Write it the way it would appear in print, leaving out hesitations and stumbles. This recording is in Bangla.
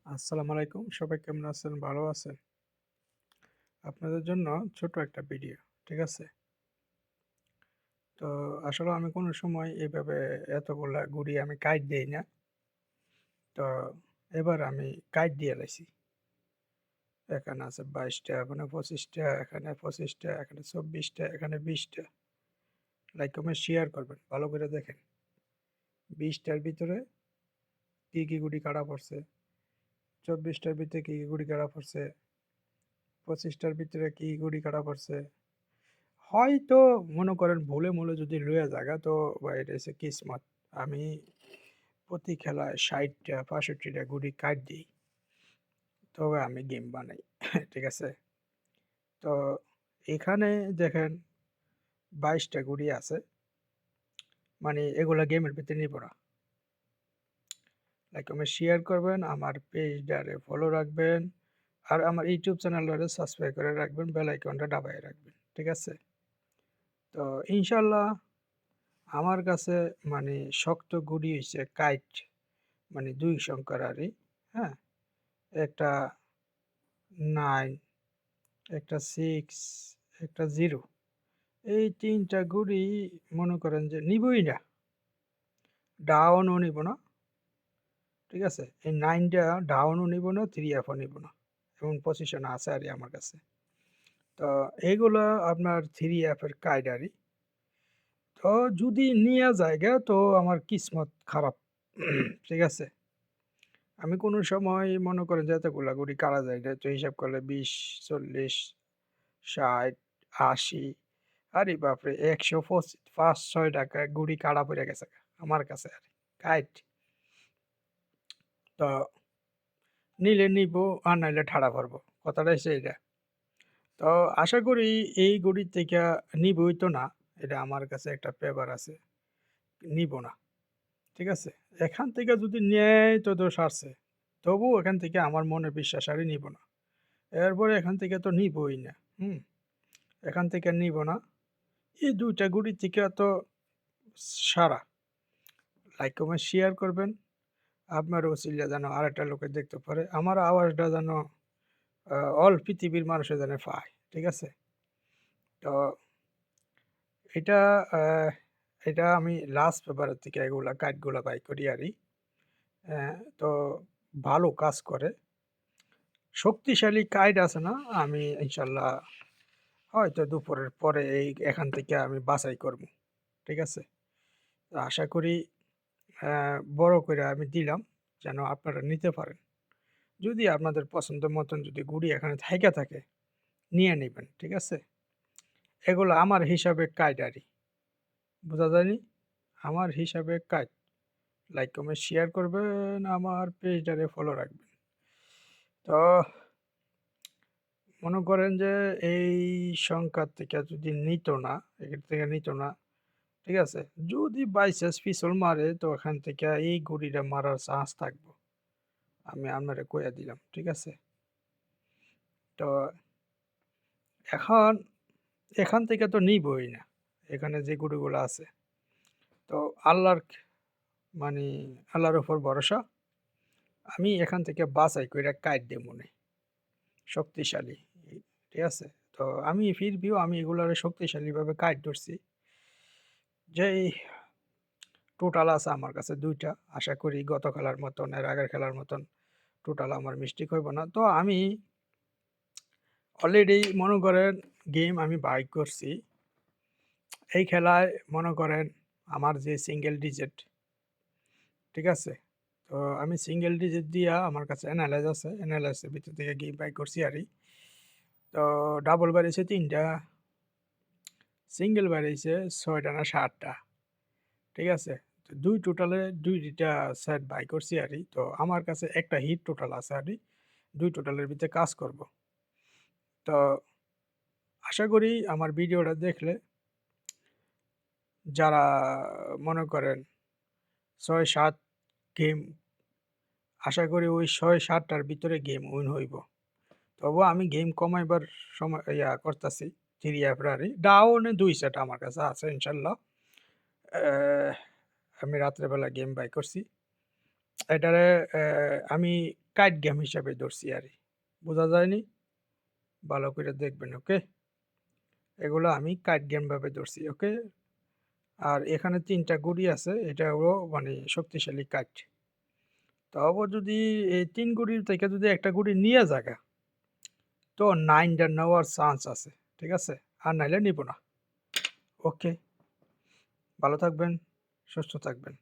আসসালামু আলাইকুম। সবাই কেমন আছেন? ভালো আছেন? আপনাদের জন্য ছোট একটা ভিডিও। ঠিক আছে? তো আসলে আমি কোনো সময় এভাবে এতগুলা ঘুড়ি আমি কাইট দেই না। তো এবার আমি কাইট দিয়ে লাইছি। এখানে আছে ২২ টা, ওখানে ২৫ টা, এখানে ২৫ টা, এখানে ২৪ টা, এখানে ২০ টা। লাইক, কমেন্ট, শেয়ার করবেন। ভালো করে দেখেন। ২০ টার ভিতরে কি ঘুড়ি কাটা পড়ছে, ২৪ টার ভিতরে কি ঘুড়ি কাটা পড়ছে, ২৫ টার ভিতরে কি ঘুড়ি কাটা পড়ছে। হয়তো মনে করেন ভুলে-মুলে যদি লইয়া জাগা তো ভাই এটা হইছে কিসমত। আমি প্রতি খেলায় ৬০ টা ৬৫ টা গুটি কাইট দেই। তবে আমি গেম বানাই। ঠিক আছে? তো এখানে দেখেন ২২ টা গুটি আছে। মানে এগুলা গেমের ভিতরে নিব না। লাইক, কমেন্ট, শেয়ার করবেন, আমার পেজটারে ফলো রাখবেন। আর আমার ইউটিউব চ্যানেলটারে সাবস্ক্রাইব করে রাখবেন, বেল আইকনটা দাবায় রাখবেন। ঠিক আছে? তো ইনশাআল্লাহ আমার কাছে মানে শক্ত গুটি হইছে কাইট। মানে ২ সংখ্যার আরই, হ্যাঁ? একটা ৯, একটা ৬, একটা ০। এই ৩ টা ঘুড়ি মনে করেন যে নিবই না। ডাউনও নিব না। ঠিক আছে? এই ৯ টা ডাউনও নিব না, 3F ও নিব না। এমন পজিশনে আছে আরকি আমার কাছে। তো এগুলা আপনার 3F এর কাইড আরকি। তো যদি নিয়া জায়গা তো আমার কিসমত খারাপ। ঠিক আছে? আমি কোনো সময় মনে করেন যে এতগুলা ঘুড়ি কাড়া যায় না। তো হিসাব করলে ২০, ৪০, ৬০, ৮০, আরে বাপরে! ১০৫-৬ টাকা গুড়ি কাড়া পইড়া গেছে আমার কাছে আরকি। কাইট। তো নিলে নিবো আর নাইলে ঠাড়া ভরবো। কথাটা হইছে এইটা। তো আশা করি এই গুড়ির থেকে নিবই তো না। এটা আমার কাছে একটা পেপার আছে। নিবো না। ঠিক আছে? এখান থেকে যদি নেয় তো সারছে। তবুও এখান থেকে আমার মনে বিশ্বাস আরই নিবো না। এরপরে এখান থেকে তো নিবোই না। হুম? এখান থেকে নিবো না। এই ২ টা গুড়ির থেকে তো সারা। লাইক, কমেন্ট, শেয়ার করবেন। আপনার ওসিলা যেন আরেকটা লোকে দেখতে পারে। আমার আওয়াজটা যেন অল পৃথিবীর মানুষে যেন পায়। ঠিক আছে? তো এটা আ এটা আমি লাস্ট পেপারের থেকে এগুলা কাইটগুলা বাই করি আরকি। তো ভালো কাজ করে। শক্তিশালী কাইট আছে না? আমি ইনশাআল্লাহ হয়তো দুপুরের পরে এখান থেকে আমি বাছাই করব। ঠিক আছে? তো আশা করি বড় কইরা আমি দিলাম যেন আপনারা নিতে পারেন। যদি আপনাদের পছন্দ মতন যদি গুড়ি এখানে থাইকা থাকে, নিয়ে নিবেন। ঠিক আছে? এগুলো আমার হিসাবে কাইট আরকি। বোঝা যায়নি? আমার হিসাবে কাইট। লাইক, কমেন্ট, শেয়ার করবেন, আমার পেজটারে ফলো রাখবেন। তো মনে করেন যে এই সংখ্যার থেকে যদি নিত না, এখান থেকে নিত না, ঠিক আছে? যদি বাই চান্স পিছল মারে তো এখান থেকে এই গুড়িটা মারার চান্স থাকবো। আমি আপনারে কইয়া দিলাম। ঠিক আছে? তো এখন এখান থেকে তো নিবই না। এখানে যে গরুগুলো আছে। তো আল্লাহর মানে আল্লাহর উপর ভরসা। আমি এখান থেকে বাছাই কইরা কাইট দেমুনে। শক্তিশালী। ঠিক আছে? তো আমি ফিরবিও আমি এগুলারে শক্তিশালীভাবে কাইট ধরছি। যেই টোটাল আছে আমার কাছে ২ টা। আশা করি গত খেলার মতন এর আগের খেলার মতন টোটাল আমার মিস্টেক হইব না। তো আমি অলরেডি মনে করেন গেম আমি বাই করছি। এই খেলায় মনে করেন আমার যে সিঙ্গেল ডিজিট, ঠিক আছে? তো আমি সিঙ্গেল ডিজিট দিয়া আমার কাছে এনালাইজ আছে। এনালাইজের ভিতর থেকে গেম বাই করছি আরকি। তো ডাবল বাড়িছে ৩ টা, সিঙ্গেল বাড়িছে ৬ টা না ৭ টা। ঠিক আছে? তো ২ টোটালে ২ টা সেট বাই করছি আরকি। তো আমার কাছে একটা হিট টোটাল আছে আরকি। ২ টোটালের ভিতরে কাজ করব। তো আশা করি আমার ভিডিওটা দেখলে যারা মনে করেন ৬-৭ গেম, আশা করি ওই ৬-৭ টার ভিতরে গেম উইন হইব। তবুও আমি গেম কমাইবার সময় করতাছি। 3 এপ্রারি ডাউনে ২ সেট আমার কাছে আছে ইনশাল্লাহ। আমি রাত্রেবেলা গেম বাই করছি। এটারে আমি কাইট গেম হিসাবে ধরছি আরকি। বোঝা যায়নি? ভালো করে দেখবেন, ওকে? এগুলো আমি কাইট গেম ভাবে ধরছি, ওকে? আর এখানে ৩ টা গুড়ি আছে। এটা হলো মানে শক্তিশালী কাইট। তাও যদি এই ৩ গুড়ির থেকে যদি একটা গুড়ি নিয়ে যাগা, তো 9 টা নেওয়ার চান্স আছে। ঠিক আছে? আর নাইলে নিব না। ওকে? ভালো থাকবেন, সুস্থ থাকবেন।